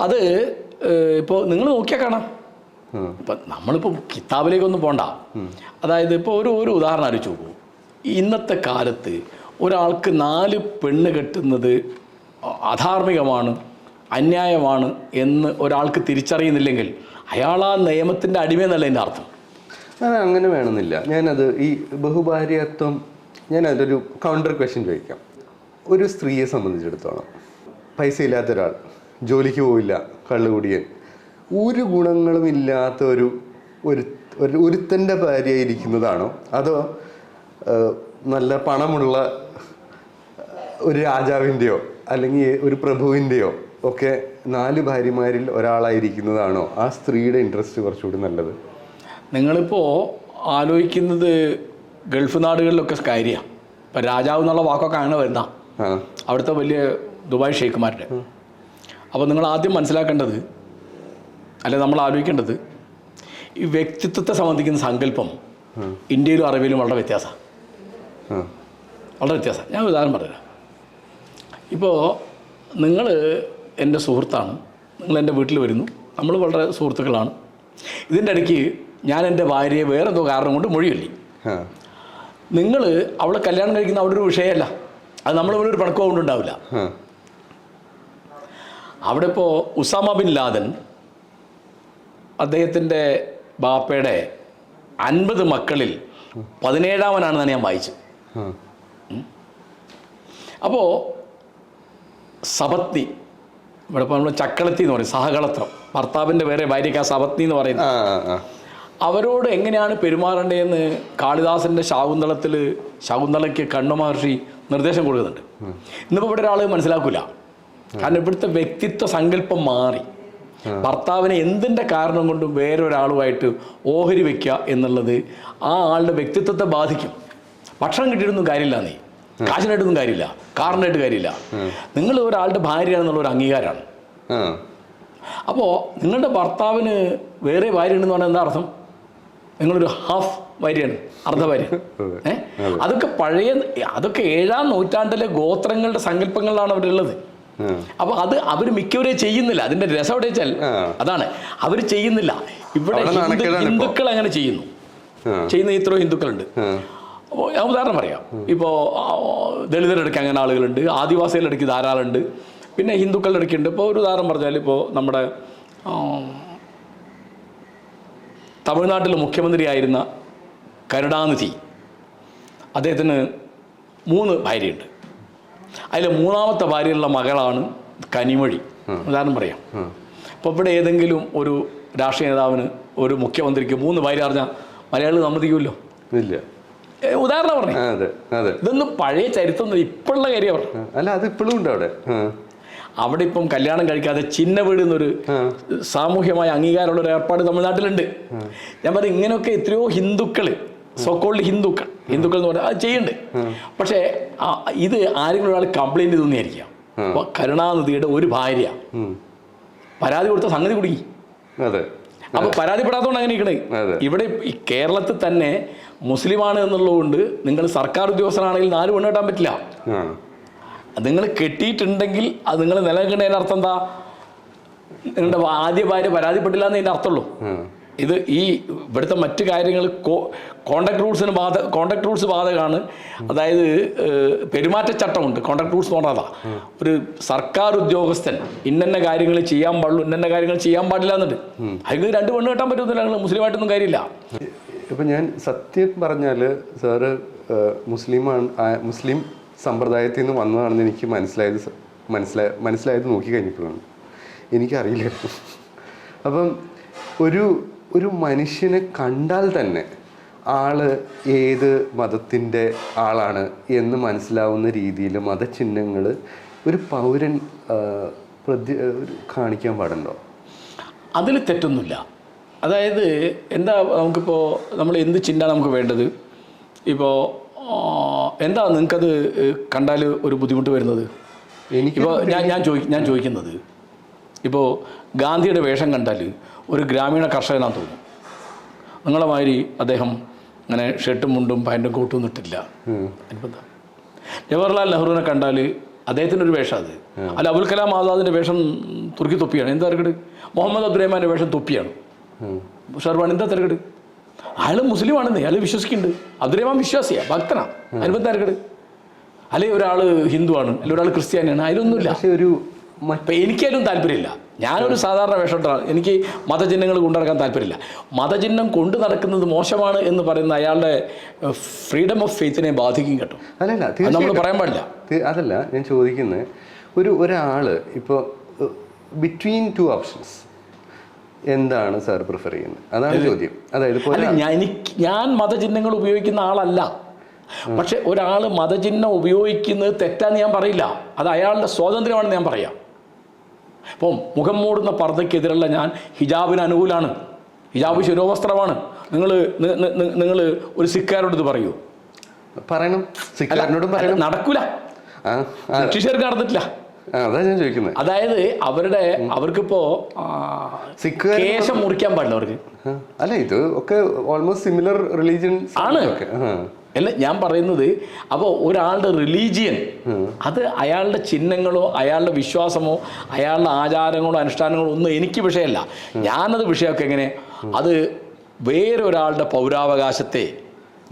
അത് ഇപ്പോൾ നിങ്ങൾ നോക്കിയാൽ കാണാം. ഇപ്പം നമ്മളിപ്പോൾ കിതാബിലേക്കൊന്നും പോകണ്ട. അതായത് ഇപ്പോൾ ഒരു ഉദാഹരണം ആലോചിച്ച് നോക്കൂ. ഇന്നത്തെ കാലത്ത് ഒരാൾക്ക് 4 പെണ്ണ് കെട്ടുന്നത് അധാർമികമാണ്, അന്യായമാണ് എന്ന് ഒരാൾക്ക് തിരിച്ചറിയുന്നില്ലെങ്കിൽ അയാൾ ആ നിയമത്തിൻ്റെ അടിമയെന്നല്ല എൻ്റെ അർത്ഥം. അങ്ങനെ വേണമെന്നില്ല. ഞാനത് ഈ ബഹുഭാര്യത്വം ഞാനതൊരു കൗണ്ടർ ക്വസ്റ്റ്യൻ ചോദിക്കാം. ഒരു സ്ത്രീയെ സംബന്ധിച്ചിടത്തോളം പൈസ ഇല്ലാത്ത ഒരാൾ, ജോലിക്ക് പോവില്ല, കള്ളുകുടിയൻ, ഒരു ഗുണങ്ങളും ഇല്ലാത്ത ഒരുത്തൻ്റെ ഭാര്യ ഇരിക്കുന്നതാണോ അതോ നല്ല പണമുള്ള ഒരു രാജാവിൻ്റെയോ അല്ലെങ്കിൽ ഒരു പ്രഭുവിൻ്റെയോ ഒക്കെ 4 ഭാര്യമാരിൽ ഒരാളായിരിക്കുന്നതാണോ ആ സ്ത്രീയുടെ ഇൻട്രസ്റ്റ് കുറച്ചുകൂടി നല്ലത്? നിങ്ങളിപ്പോൾ ആലോചിക്കുന്നത് ഗൾഫ് നാടുകളിലൊക്കെ കാര്യമാണ്. ഇപ്പം രാജാവ് എന്നുള്ള വാക്കൊക്കെ അങ്ങനെ വരുന്ന അവിടുത്തെ വലിയ ദുബായ് ഷെയ്ഖുമാരുടെ. അപ്പോൾ നിങ്ങൾ ആദ്യം മനസ്സിലാക്കേണ്ടത്, അല്ലെ നമ്മൾ ആലോചിക്കേണ്ടത്, ഈ വ്യക്തിത്വത്തെ സംബന്ധിക്കുന്ന സങ്കല്പം ഇന്ത്യയിലും അറബിയിലും വളരെ വ്യത്യാസമാണ്. വളരെ വ്യത്യാസം. ഞാൻ ഉദാഹരണം പറഞ്ഞുതരാം. ഇപ്പോൾ നിങ്ങൾ എൻ്റെ സുഹൃത്താണ്, നിങ്ങൾ എൻ്റെ വീട്ടിൽ വരുന്നു, നമ്മൾ വളരെ സുഹൃത്തുക്കളാണ്. ഇതിൻ്റെ ഇടയ്ക്ക് ഞാൻ എൻ്റെ ഭാര്യയെ വേറെ എന്തോ കാരണം കൊണ്ട് മൊഴിയല്ലേ. നിങ്ങൾ അവളെ കല്യാണം കഴിക്കുന്ന അവിടെ ഒരു വിഷയമല്ല, അത് നമ്മളിവിടെ ഒരു പണക്കോ കൊണ്ടുണ്ടാവില്ല. അവിടെ ഇപ്പോൾ ഉസാമ ബിൻ ലാദൻ അദ്ദേഹത്തിൻ്റെ ബാപ്പയുടെ 50 മക്കളിൽ 17ാമനാണെന്നാണ് ഞാൻ വായിച്ചത്. അപ്പോൾ സപത്നി, ഇവിടെ ഇപ്പോൾ നമ്മൾ ചക്കളത്തി എന്ന് പറയും, സഹകളത്രം, ഭർത്താവിൻ്റെ വേറെ ഭാര്യയ്ക്ക് ആ സപത്നി എന്ന് പറയുന്നത്. അവരോട് എങ്ങനെയാണ് പെരുമാറേണ്ടതെന്ന് കാളിദാസൻ്റെ ശകുന്തളയ്ക്ക് കണ്ണു മഹർഷി നിർദ്ദേശം കൊടുക്കുന്നുണ്ട്. ഇന്നിപ്പോൾ ഇവിടെ ഒരാൾ മനസ്സിലാക്കില്ല. കാരണം ഇവിടുത്തെ വ്യക്തിത്വ സങ്കല്പം മാറി. ഭർത്താവിനെ എന്തിൻ്റെ കാരണം കൊണ്ടും വേറൊരാളുമായിട്ട് ഓഹരി വയ്ക്കുക എന്നുള്ളത് ആ ആളുടെ വ്യക്തിത്വത്തെ ബാധിക്കും. ഭക്ഷണം കിട്ടിയിട്ടൊന്നും കാര്യമില്ല, നീ കാശിനായിട്ടൊന്നും കാര്യമില്ല, കാറിനായിട്ട് കാര്യമില്ല. നിങ്ങൾ ഒരാളുടെ ഭാര്യയാണെന്നുള്ള ഒരു അംഗീകാരമാണ്. അപ്പോൾ നിങ്ങളുടെ ഭർത്താവിന് വേറെ ഭാര്യ ഉണ്ടെന്ന് പറഞ്ഞാൽ എന്താ അർത്ഥം? നിങ്ങളൊരു ഹാഫ് ഭാര്യയാണ്, അർദ്ധ ഭാര്യ. അതൊക്കെ 7ാം നൂറ്റാണ്ടിലെ ഗോത്രങ്ങളുടെ സങ്കല്പങ്ങളിലാണ് അവരുള്ളത്. അപ്പോൾ അവർ മിക്കവരെ ചെയ്യുന്നില്ല. അതിൻ്റെ രസം എവിടെ വെച്ചാൽ അതാണ്, അവർ ചെയ്യുന്നില്ല. ഇവിടെ ഹിന്ദുക്കൾ അങ്ങനെ ചെയ്യുന്ന ഇത്രയോ ഹിന്ദുക്കളുണ്ട്. അപ്പോൾ ഞാൻ ഉദാഹരണം പറയാം. ഇപ്പോൾ ദളിതരുടെ അങ്ങനെ ആളുകളുണ്ട്, ആദിവാസികളുടെ ഇടയ്ക്ക് ധാരാളമുണ്ട്, പിന്നെ ഹിന്ദുക്കളുടെ ഇടയ്ക്കുണ്ട്. ഇപ്പോൾ ഒരു ഉദാഹരണം പറഞ്ഞാൽ, ഇപ്പോൾ നമ്മുടെ തമിഴ്നാട്ടിൽ മുഖ്യമന്ത്രിയായിരുന്ന കരുണാനിധി, അദ്ദേഹത്തിന് 3 ഭാര്യയുണ്ട്. അതിൽ 3ാമത്തെ ഭാര്യയുള്ള മകളാണ് കനിമൊഴി. ഉദാഹരണം പറയാം. ഇപ്പോൾ ഇവിടെ ഏതെങ്കിലും ഒരു രാഷ്ട്രീയ നേതാവിന്, ഒരു മുഖ്യമന്ത്രിക്ക് 3 ഭാര്യ അറിഞ്ഞാൽ മലയാളികൾ സമ്മതിക്കുമല്ലോ? ഇല്ല. ഉദാഹരണം പറഞ്ഞു. ഇതൊന്നും പഴയ ചരിത്രം, ഇപ്പോഴുള്ള കാര്യം പറഞ്ഞു. അല്ല, അത് ഇപ്പോഴും ഉണ്ട് അവിടെ. അവിടെ ഇപ്പം കല്യാണം കഴിക്കാതെ ചിന്ന വീട് എന്നൊരു സാമൂഹ്യമായ അംഗീകാരമുള്ള ഒരു ഏർപ്പാട് തമിഴ്നാട്ടിലുണ്ട്. ഞാൻ പറയും, ഇങ്ങനെയൊക്കെ എത്രയോ ഹിന്ദുക്കൾ, സോക്കോൾഡ് ഹിന്ദുക്കൾ എന്ന് പറഞ്ഞാൽ അത് ചെയ്യുന്നുണ്ട്. പക്ഷേ ഇത് ആരെങ്കിലും ഒരാൾ കംപ്ലൈൻറ്റ് തോന്നിയായിരിക്കാം. അപ്പോൾ കരുണാനിധിയുടെ ഒരു ഭാര്യ പരാതി കൊടുത്ത സംഗതി കുടുങ്ങി. അപ്പോൾ പരാതിപ്പെടാത്തതുകൊണ്ട് അങ്ങനെ ഇരിക്കണേ. ഇവിടെ ഈ കേരളത്തിൽ തന്നെ മുസ്ലിമാണ് എന്നുള്ളതുകൊണ്ട് നിങ്ങൾ സർക്കാർ ഉദ്യോഗസ്ഥനാണെങ്കിൽ 4 പെണ്ണ് കെട്ടാൻ പറ്റില്ല. നിങ്ങൾ കെട്ടിയിട്ടുണ്ടെങ്കിൽ അത് നിങ്ങൾ നിലനിൽക്കേണ്ടതിൻ്റെ അർത്ഥം എന്താ? നിങ്ങളുടെ ആദ്യ ഭാര്യ പരാതിപ്പെട്ടില്ല എന്നതിൻ്റെ അർത്ഥമുള്ളൂ. ഇത് ഈ ഇവിടുത്തെ മറ്റു കാര്യങ്ങൾ കോൺട്രാക്ട് റൂൾസ് ബാധകമാണ്. അതായത് പെരുമാറ്റച്ചട്ടമുണ്ട്, കോൺട്രാക്ട് റൂൾസ് പറഞ്ഞതാ. ഒരു സർക്കാർ ഉദ്യോഗസ്ഥൻ ഇന്ന കാര്യങ്ങൾ ചെയ്യാൻ പാടുള്ളൂ, ഇന്ന കാര്യങ്ങൾ ചെയ്യാൻ പാടില്ല എന്നുണ്ട്. അതിന് 2 പെണ്ണ് കെട്ടാൻ പറ്റുന്നില്ല, മുസ്ലിമായിട്ടൊന്നും കാര്യമില്ല. ഇപ്പം ഞാൻ സത്യം പറഞ്ഞാൽ സാറ് മുസ്ലിം സമ്പ്രദായത്തിൽ നിന്ന് വന്നതാണെന്ന് എനിക്ക് മനസ്സിലായത് നോക്കിക്കഴിഞ്ഞപ്പോഴാണ്. എനിക്കറിയില്ലായിരുന്നു. അപ്പം ഒരു മനുഷ്യനെ കണ്ടാൽ തന്നെ ആള് ഏത് മതത്തിൻ്റെ ആളാണ് എന്ന് മനസ്സിലാവുന്ന രീതിയിൽ മതചിഹ്നങ്ങൾ ഒരു പൗരൻ കാണിക്കാൻ പാടുണ്ടോ? അതിൽ തെറ്റൊന്നുമില്ല. അതായത് എന്താ, നമുക്കിപ്പോൾ നമ്മൾ എന്ത് ചിഹ്നമാണ് നമുക്ക് വേണ്ടത്? ഇപ്പോൾ എന്താ നിങ്ങൾക്കത് കണ്ടാൽ ഒരു ബുദ്ധിമുട്ട് വരുന്നത്? ഇപ്പോൾ ഞാൻ ചോദിക്കുന്നത്, ഇപ്പോൾ ഗാന്ധിയുടെ വേഷം കണ്ടാൽ ഒരു ഗ്രാമീണ കർഷകനാന്ന് തോന്നും. നിങ്ങളെ മാതിരി അദ്ദേഹം അങ്ങനെ ഷർട്ടും മുണ്ടും പാൻറ്റും കോട്ടും ഇട്ടില്ല. ജവഹർലാൽ നെഹ്റുവിനെ കണ്ടാൽ അദ്ദേഹത്തിൻ്റെ ഒരു വേഷം അത്. അല്ല, അബുൽ കലാം ആസാദിൻ്റെ വേഷം തുർക്കി തൊപ്പിയാണ്. എന്താ തിരക്കട്? മുഹമ്മദ് അബ്ദുറഹ്മാൻ്റെ വേഷം തൊപ്പിയാണ്. ഷർവാൻ എന്താ തിരക്കട്? അയാൾ മുസ്ലിമാണെന്ന്, അയാൾ വിശ്വസിക്കുന്നുണ്ട്. അബ്ദുറഹ്മാൻ വിശ്വാസിയാണ്, ഭക്തനാണ്. അതിനെന്താ തിരക്കട്? അല്ലെങ്കിൽ ഒരാൾ ഹിന്ദുവാണ്, അല്ലെങ്കിൽ ഒരാൾ ക്രിസ്ത്യാനിയാണ്, അതിലൊന്നുമില്ല. ഇപ്പം എനിക്കതിലും താല്പര്യമില്ല. ഞാനൊരു സാധാരണ വേഷം ഇട്ട, എനിക്ക് മതചിഹ്നങ്ങൾ കൊണ്ടു നടക്കാൻ താല്പര്യമില്ല. മതചിഹ്നം കൊണ്ടു നടക്കുന്നത് മോശമാണ് എന്ന് പറയുന്ന അയാളുടെ ഫ്രീഡം ഓഫ് ഫെയ്ത്തിനെ ബാധിക്കും കേട്ടോ. അല്ലല്ല, നമ്മൾ പറയാൻ പാടില്ല. അതല്ല ഞാൻ ചോദിക്കുന്നത്, ഒരാൾ ഇപ്പോൾ ബിറ്റ്വീൻ ടു ഓപ്ഷൻസ് എന്താണ് സാർ പ്രിഫർ ചെയ്യുന്നത്? അതാണ് ചോദ്യം. അതായത് ഞാൻ മതചിഹ്നങ്ങൾ ഉപയോഗിക്കുന്ന ആളല്ല. പക്ഷെ ഒരാൾ മതചിഹ്നം ഉപയോഗിക്കുന്നത് തെറ്റാന്ന് ഞാൻ പറയില്ല. അത് അയാളുടെ സ്വാതന്ത്ര്യമാണെന്ന് ഞാൻ പറയാം. ഇപ്പം മുഖം മൂടുന്ന പർദ്ദയ്ക്കെതിരല്ല ഞാൻ, ഹിജാബിന് അനുകൂലമാണ്. ഹിജാബ് ശിരോവസ്ത്രമാണ്. നിങ്ങൾ ഒരു സിഖുകാരോട് ഇത് പറയൂ? പറയണം, സിഖുകാരനോടും പറയണം. നടക്കൂല, ബ്രിട്ടീഷുകാർക്ക് നടന്നിട്ടില്ല. അതാ ഞാൻ ചോദിക്കുന്നത്. അതായത് അവർക്കിപ്പോ കേശം മുറിക്കാൻ പാടില്ല അവർക്ക്. അല്ല, ഇത് ഒക്കെ ഓൾമോസ്റ്റ് സിമിലർ റിലീജിയൻ ആണ്. അല്ല, ഞാൻ പറയുന്നത്, അപ്പോൾ ഒരാളുടെ റിലീജിയൻ അത് അയാളുടെ ചിഹ്നങ്ങളോ അയാളുടെ വിശ്വാസമോ അയാളുടെ ആചാരങ്ങളോ അനുഷ്ഠാനങ്ങളോ ഒന്നും എനിക്ക് വിഷയമല്ല. ഞാനത് വിഷയമൊക്കെ എങ്ങനെ അത് വേറൊരാളുടെ പൗരാവകാശത്തെ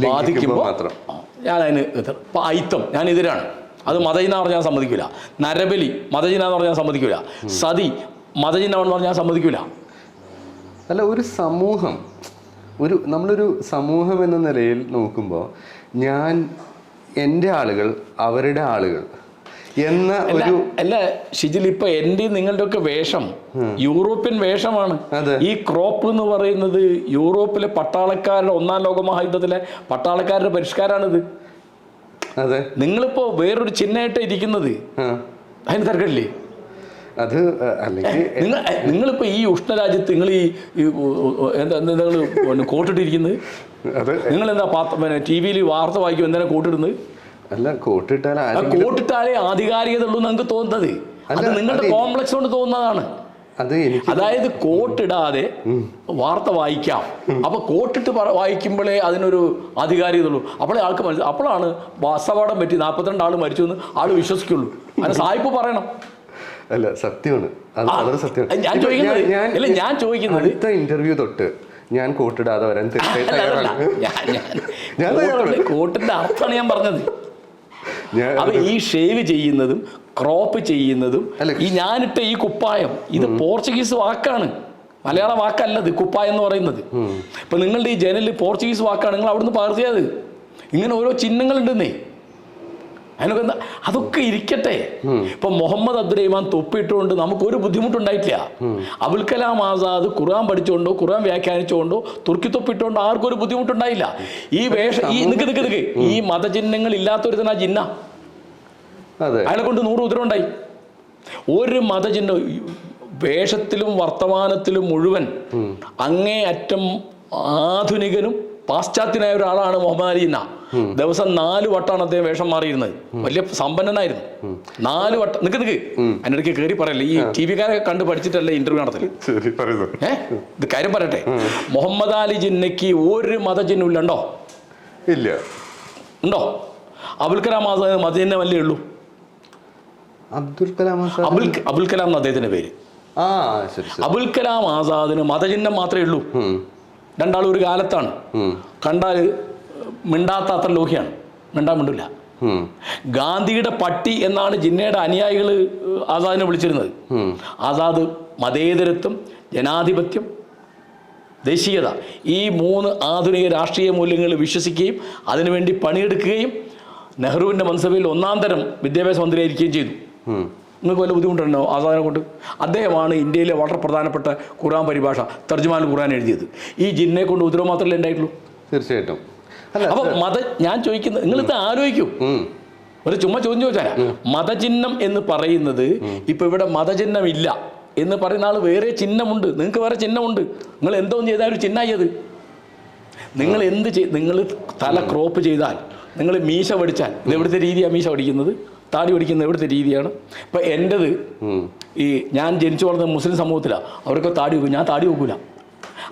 ബാധിക്കുമ്പോൾ മാത്രം ഞാൻ അതിന് ഇപ്പം അയിത്തം ഞാൻ എതിരാണ്. അത് മതചിഹ്നം പറഞ്ഞാൽ സമ്മതിക്കില്ല. നരബലി മതചിഹ്നം എന്ന് പറഞ്ഞാൽ സമ്മതിക്കില്ല. സതി മതചിഹ്നമെന്ന് പറഞ്ഞാൽ സമ്മതിക്കില്ല. അല്ല, ഒരു സമൂഹം, നമ്മളൊരു സമൂഹം എന്ന നിലയിൽ നോക്കുമ്പോൾ ഞാൻ എൻ്റെ ആളുകൾ അവരുടെ ആളുകൾ എന്ന ഒരു അല്ല ഷിജിൽ, ഇപ്പൊ എൻ്റെ നിങ്ങളുടെ ഒക്കെ വേഷം യൂറോപ്യൻ വേഷമാണ്. ഈ ക്രോപ്പ് എന്ന് പറയുന്നത് യൂറോപ്പിലെ പട്ടാളക്കാരുടെ 1-ാം ലോക മഹായുദ്ധത്തിലെ പട്ടാളക്കാരുടെ പരിഷ്കാരമാണിത്. അതെ, നിങ്ങളിപ്പോ വേറൊരു ചിഹ്നമായിട്ട് ഇരിക്കുന്നത് അതിന് തർക്കമില്ലേ? അത് അല്ലെങ്കിൽ നിങ്ങളിപ്പോൾ ഈ ഉഷ്ണരാജ്യത്ത് നിങ്ങൾ ഈ നിങ്ങൾ കോട്ടിട്ടിരിക്കുന്നത്, നിങ്ങളെന്താ TV-യിൽ വാർത്ത വായിക്കും എന്തിനാ കോട്ടിടുന്നത്? അല്ല, കോട്ടിട്ടാലേ ആധികാരികത ഉള്ളൂ നിങ്ങൾക്ക് തോന്നുന്നത്. അത് നിങ്ങളുടെ കോംപ്ലക്സ് കൊണ്ട് തോന്നുന്നതാണ്. അതായത് കോട്ടിടാതെ വാർത്ത വായിക്കാം. അപ്പൊ കോട്ടിട്ട് വായിക്കുമ്പോഴേ അതിനൊരു ആധികാരികത ഉള്ളൂ. അപ്പോഴേ ആൾക്ക് അപ്പോഴാണ് വാസവാടം പറ്റി 42 ആൾ മരിച്ചു എന്ന് ആള് വിശ്വസിക്കുള്ളൂ. അതിന് സായിപ്പ് പറയണം. അല്ല, സത്യമാണ്, അത് സത്യമാണ്. ഞാൻ ചോദിക്കുന്നത് അടുത്ത ഇന്റർവ്യൂ തൊട്ട് ഞാൻ കോട്ടിടാതെ വരാൻ കോട്ടിന്റെ അർത്ഥമാണ് ഞാൻ പറഞ്ഞത്. അപ്പൊ ഈ ഷേവ് ചെയ്യുന്നതും ക്രോപ്പ് ചെയ്യുന്നതും ഈ ഞാനിട്ട ഈ കുപ്പായം ഇത് പോർച്ചുഗീസ് വാക്കാണ്, മലയാള വാക്കല്ലത് കുപ്പായം എന്ന് പറയുന്നത്. ഇപ്പൊ നിങ്ങളുടെ ഈ ജനലിൽ പോർച്ചുഗീസ് വാക്കാണ്, നിങ്ങൾ അവിടുന്ന് പകർത്തിയത്. ഇങ്ങനെ ഓരോ ചിഹ്നങ്ങളുണ്ടെന്നേ. അതിനൊക്കെ എന്താ, അതൊക്കെ ഇരിക്കട്ടെ. ഇപ്പൊ മുഹമ്മദ് അബ്ദുറഹ്മാൻ തൊപ്പിട്ടുകൊണ്ട് നമുക്കൊരു ബുദ്ധിമുട്ടുണ്ടായിട്ടില്ല. അബുൽ കലാം ആസാദ് ഖുർആൻ പഠിച്ചുകൊണ്ടോ ഖുർആൻ വ്യാഖ്യാനിച്ചുകൊണ്ടോ തുർക്കി തൊപ്പിട്ടുകൊണ്ടോ ആർക്കും ഒരു ബുദ്ധിമുട്ടുണ്ടായില്ല. ഈ നിക്ക് ഈ മതചിഹ്നങ്ങൾ ഇല്ലാത്തൊരുത്തനാ ജിന്ന, അയാളെ കൊണ്ട് 100 ഉത്തരവുണ്ടായി. ഒരു മതചിഹ്നം വേഷത്തിലും വർത്തമാനത്തിലും മുഴുവൻ അങ്ങേയറ്റം ആധുനികനും പാശ്ചാത്യനായ ഒരാളാണ് മുഹമ്മദ് അലി ജിന്ന. ദിവസം 4 വട്ടമാണ് അദ്ദേഹം വേഷം മാറിയിരുന്നത്. വലിയ സമ്പന്നനായിരുന്നു. 4 വട്ടം. നിക്ക് അതിനിടയ്ക്ക് കയറി പറയല്ലേ, ഈ TV-കാരെ കണ്ട് പഠിച്ചിട്ടല്ലേ ഇന്റർവ്യൂ നടത്തല്. ഇത് കാര്യം പറയട്ടെ, മുഹമ്മദ് അലി ജിന്നയ്ക്ക് ഒരു മതചിഹ്നം ഇല്ലണ്ടോ? ഇല്ല. ഉണ്ടോ? അബുൽ കലാം ആസാദ് മതചിഹ്നമല്ലേ ഉള്ളൂ. അബ്ദുൽ കലാം അബുൽ കലാം എന്ന അദ്ദേഹത്തിന്റെ പേര്. അബുൽ കലാം ആസാദിന് മതചിഹ്നം മാത്രമേ ഉള്ളൂ. രണ്ടാളും ഒരു കാലത്താണ്. കണ്ടാൽ മിണ്ടാത്ത അത്ര ലോഹിയാണ്, മിണ്ടില്ല. ഗാന്ധിയുടെ പട്ടി എന്നാണ് ജിന്നയുടെ അനുയായികൾ ആസാദിനെ വിളിച്ചിരുന്നത്. ആസാദ് മതേതരത്വം, ജനാധിപത്യം, ദേശീയത, ഈ 3 ആധുനിക രാഷ്ട്രീയ മൂല്യങ്ങൾ വിശ്വസിക്കുകയും അതിനുവേണ്ടി പണിയെടുക്കുകയും നെഹ്റുവിൻ്റെ മൻസബിൽ 1-ാം തരം വിദ്യാഭ്യാസ മന്ത്രിയായിരിക്കുകയും ചെയ്തു. നിങ്ങൾക്ക് വല്ല ബുദ്ധിമുട്ടുണ്ടോ ആസാദിനെ കൊണ്ട്? അദ്ദേഹമാണ് ഇന്ത്യയിലെ വളരെ പ്രധാനപ്പെട്ട ഖുർആൻ പരിഭാഷ തർജുമാൻ ഖുർആൻ എഴുതിയത്. ഈ ജിന്നെ കൊണ്ട് ഉത്തരവ് മാത്രമല്ലേ ഉണ്ടായിട്ടുള്ളൂ. തീർച്ചയായിട്ടും. അപ്പൊ ഞാൻ ചോദിക്കുന്നത്, നിങ്ങളിത് ആലോചിക്കൂ. ഒരു ചുമ്മാ ചോദ്യം ചോദിച്ചാൽ, മതചിഹ്നം എന്ന് പറയുന്നത് ഇപ്പൊ ഇവിടെ മതചിഹ്നം ഇല്ല എന്ന് പറയുന്ന ആൾ വേറെ ചിഹ്നമുണ്ട്, നിങ്ങൾക്ക് വേറെ ചിഹ്നമുണ്ട്. നിങ്ങൾ എന്തോന്ന് ചെയ്താൽ ഒരു ചിഹ്നമായത്. നിങ്ങൾ നിങ്ങൾ തല ക്രോപ്പ് ചെയ്താൽ, നിങ്ങൾ മീശ പഠിച്ചാൽ, ഇത് എവിടുത്തെ രീതിയാണ് മീശ പഠിക്കുന്നത്, താടി പഠിക്കുന്നത് എവിടുത്തെ രീതിയാണ്. ഇപ്പം എൻ്റെത് ഞാൻ ജനിച്ചു വളർന്ന മുസ്ലിം സമൂഹത്തിലാണ്, അവരൊക്കെ താടി വെക്കും, ഞാൻ താടി വെക്കൂല.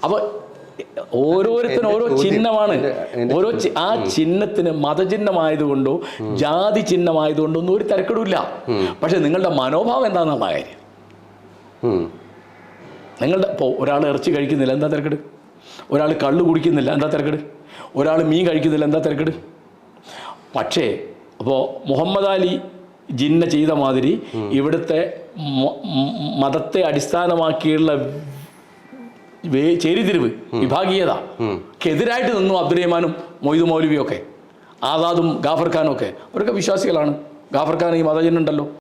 അപ്പോൾ ഓരോരുത്തരും ഓരോ ചിഹ്നമാണ്. ഓരോ ആ ചിഹ്നത്തിന് മതചിഹ്നമായതുകൊണ്ടോ ജാതി ചിഹ്നമായതുകൊണ്ടോ ഒന്നും ഒരു തിരക്കിടില്ല. പക്ഷെ നിങ്ങളുടെ മനോഭാവം എന്താണെന്നുള്ള കാര്യം. നിങ്ങളുടെ ഇപ്പോൾ ഒരാൾ ഇറച്ചി കഴിക്കുന്നില്ല, എന്താ തിരക്കിട്? ഒരാൾ കള്ള് കുടിക്കുന്നില്ല, എന്താ തിരക്കിട്? ഒരാൾ മീൻ കഴിക്കുന്നില്ല, എന്താ തിരക്കിട്? പക്ഷേ അപ്പോൾ മുഹമ്മദ് അലി ജിന്ന ചെയ്ത മാതിരി ഇവിടുത്തെ മതത്തെ അടിസ്ഥാനമാക്കിയുള്ള ചേരിതിരിവ്, വിഭാഗീയതക്കെതിരായിട്ട് നിന്നു അബ്ദുറഹ്മാനും മൊയ്തു മൗലവിയും ഒക്കെ, ആസാദും ഗാഫർ ഖാനും ഒക്കെ. അവരൊക്കെ വിശ്വാസികളാണ്. ഗാഫർ ഖാൻ ഈ മതചിഹ്നം ഉണ്ടല്ലോ.